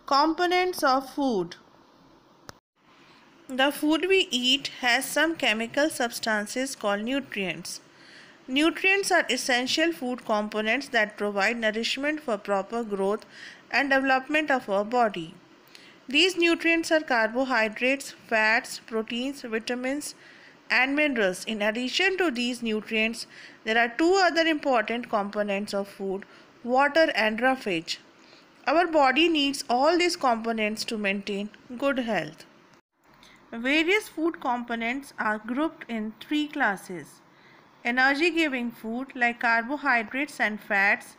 Components of food. The food we eat has some chemical substances called nutrients. Nutrients are essential food components that provide nourishment for proper growth and development of our body. These nutrients are carbohydrates, fats, proteins, vitamins, and minerals. In addition to these nutrients, there are two other important components of food: water and roughage. Our body needs all these components to maintain good health. Various food components are grouped in three classes: energy giving food like carbohydrates and fats,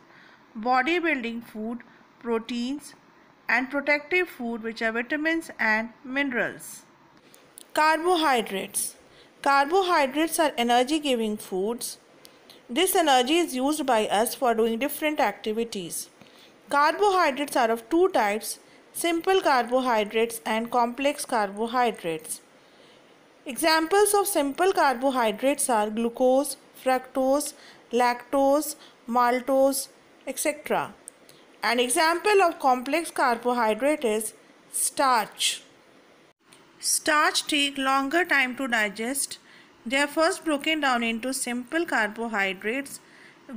bodybuilding food, proteins, and protective food, which are vitamins and minerals. Carbohydrates. Carbohydrates are energy giving foods. This energy is used by us for doing different activities. Carbohydrates are of two types: simple carbohydrates and complex carbohydrates. Examples of simple carbohydrates are glucose, fructose, lactose, maltose, etc. An example of complex carbohydrate is starch. Starch take longer time to digest. They are first broken down into simple carbohydrates,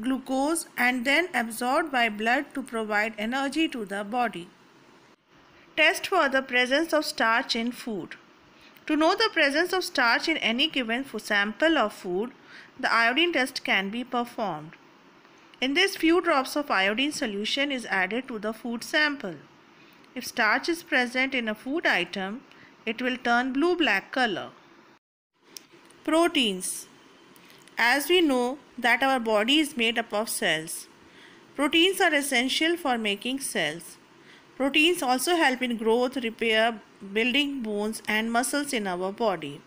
glucose, and then absorbed by blood to provide energy to the body. Test for the presence of starch in food. To know the presence of starch in any given sample of food, the iodine test can be performed. In this, few drops of iodine solution is added to the food sample. If starch is present in a food item, it will turn blue-black color. Proteins. As we know that our body is made up of cells, proteins are essential for making cells. Proteins also help in growth, repair, building bones and muscles in our body.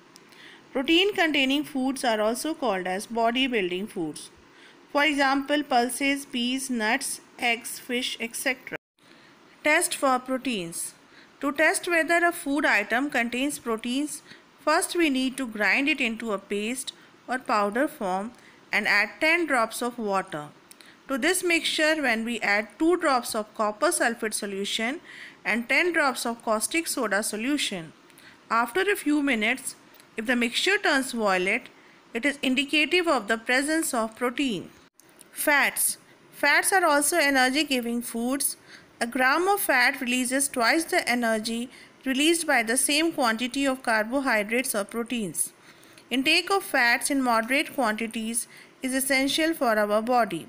Protein containing foods are also called as body building foods. For example, pulses, peas, nuts, eggs, fish, etc. Test for proteins. To test whether a food item contains proteins, first we need to grind it into a paste or powder form and add 10 drops of water. To this mixture, when we add 2 drops of copper sulfate solution and 10 drops of caustic soda solution, after a few minutes, if the mixture turns violet, it is indicative of the presence of protein. Fats. Fats are also energy giving foods. A gram of fat releases twice the energy released by the same quantity of carbohydrates or proteins. Intake of fats in moderate quantities is essential for our body.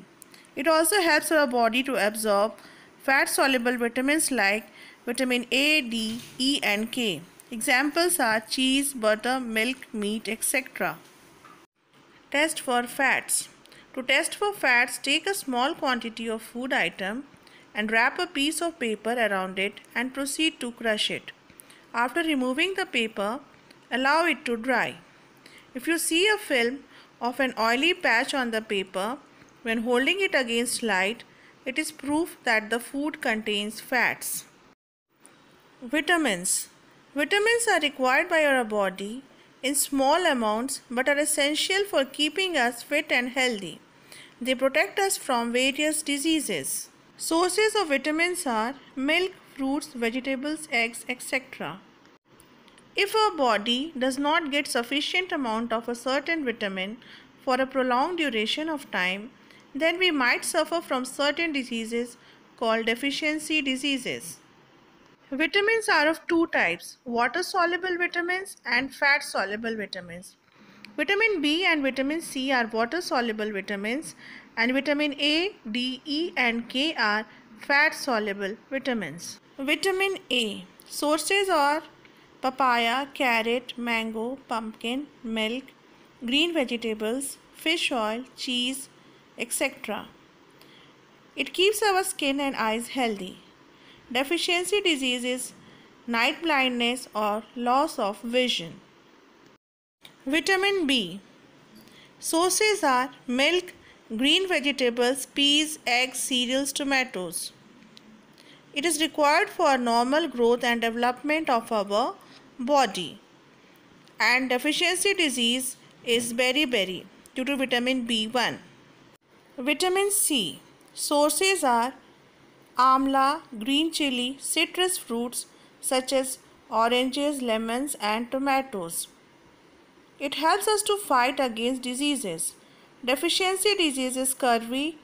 It also helps our body to absorb fat-soluble vitamins like vitamin A, D, E and K. Examples are cheese, butter, milk, meat, etc. Test for fats. To test for fats, take a small quantity of food item and wrap a piece of paper around it and proceed to crush it. After removing the paper, allow it to dry. If you see a film of an oily patch on the paper, when holding it against light, it is proof that the food contains fats. Vitamins. Vitamins are required by our body in small amounts but are essential for keeping us fit and healthy. They protect us from various diseases. Sources of vitamins are milk, fruits, vegetables, eggs, etc. If our body does not get sufficient amount of a certain vitamin for a prolonged duration of time, then we might suffer from certain diseases called deficiency diseases. Vitamins are of two types: water-soluble vitamins and fat-soluble vitamins. Vitamin B and vitamin C are water-soluble vitamins, and vitamin A, D, E and K are fat-soluble vitamins. Vitamin A. Sources are papaya, carrot, mango, pumpkin, milk, green vegetables, fish oil, cheese, etc. It keeps our skin and eyes healthy. Deficiency diseases, night blindness or loss of vision. Vitamin B. Sources are milk, green vegetables, peas, eggs, cereals, tomatoes. It is required for normal growth and development of our body. And deficiency disease is beriberi due to vitamin B1. Vitamin C. Sources are amla, green chili, citrus fruits such as oranges, lemons, and tomatoes. It helps us to fight against diseases. Deficiency diseases, scurvy,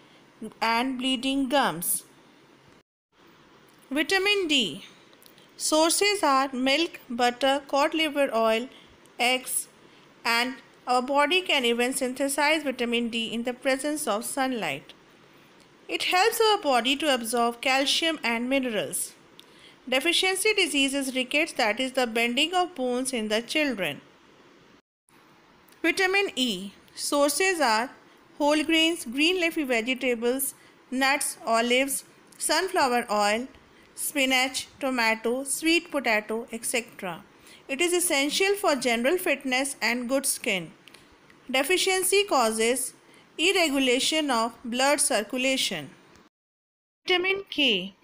and bleeding gums. Vitamin D. Sources are milk, butter, cod liver oil, eggs, and our body can even synthesize vitamin D in the presence of sunlight. It helps our body to absorb calcium and minerals. Deficiency disease is rickets, that is the bending of bones in the children. Vitamin E. Sources are whole grains, green leafy vegetables, nuts, olives, sunflower oil, spinach, tomato, sweet potato, etc. It is essential for general fitness and good skin. Deficiency causes irregulation of blood circulation. Vitamin K.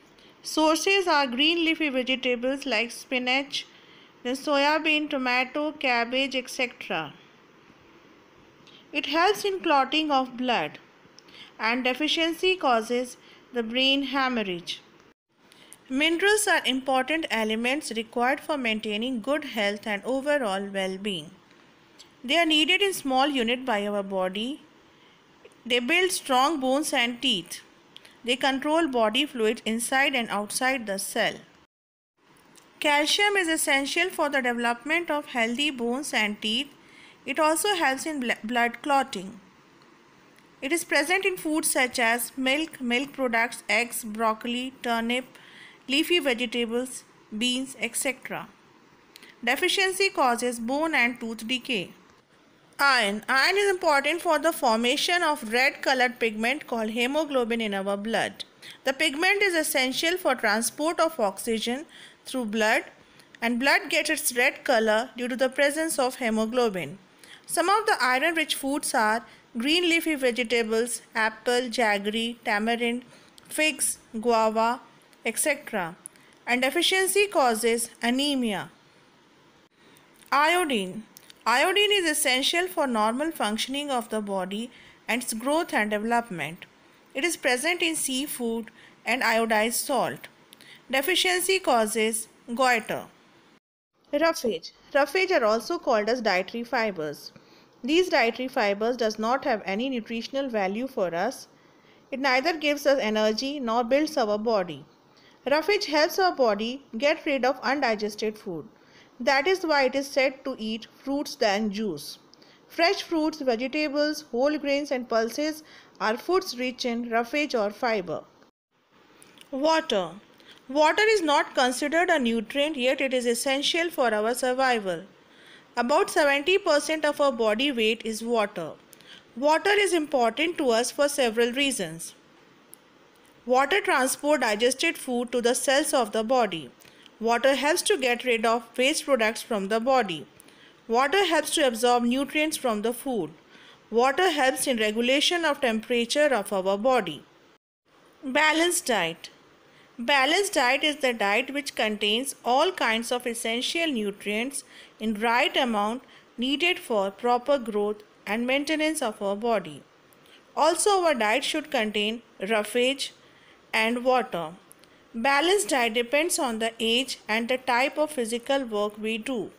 Sources are green leafy vegetables like spinach, then soya bean, tomato, cabbage, etc. It helps in clotting of blood, and deficiency causes the brain hemorrhage. Minerals are important elements required for maintaining good health and overall well-being. They are needed in small units by our body. They build strong bones and teeth. They control body fluids inside and outside the cell. Calcium is essential for the development of healthy bones and teeth. It also helps in blood clotting. It is present in foods such as milk, milk products, eggs, broccoli, turnip, leafy vegetables, beans, etc. Deficiency causes bone and tooth decay. Iron. Iron is important for the formation of red colored pigment called hemoglobin in our blood. The pigment is essential for transport of oxygen through blood, and blood gets its red color due to the presence of hemoglobin. Some of the iron-rich foods are green leafy vegetables, apple, jaggery, tamarind, figs, guava, etc. And deficiency causes anemia. Iodine. Iodine is essential for normal functioning of the body and its growth and development. It is present in seafood and iodized salt. Deficiency causes goiter. Roughage. Roughage are also called as dietary fibers. These dietary fibers does not have any nutritional value for us. It neither gives us energy nor builds our body. Roughage helps our body get rid of undigested food. That is why it is said to eat fruits than juice. Fresh fruits, vegetables, whole grains and pulses are foods rich in roughage or fiber. Water. Water is not considered a nutrient, yet it is essential for our survival. About 70% of our body weight is water. Water is important to us for several reasons. Water transports digested food to the cells of the body. Water helps to get rid of waste products from the body. Water helps to absorb nutrients from the food. Water helps in regulation of temperature of our body. Balanced diet. Balanced diet is the diet which contains all kinds of essential nutrients in right amount needed for proper growth and maintenance of our body. Also, our diet should contain roughage and water. Balanced diet depends on the age and the type of physical work we do.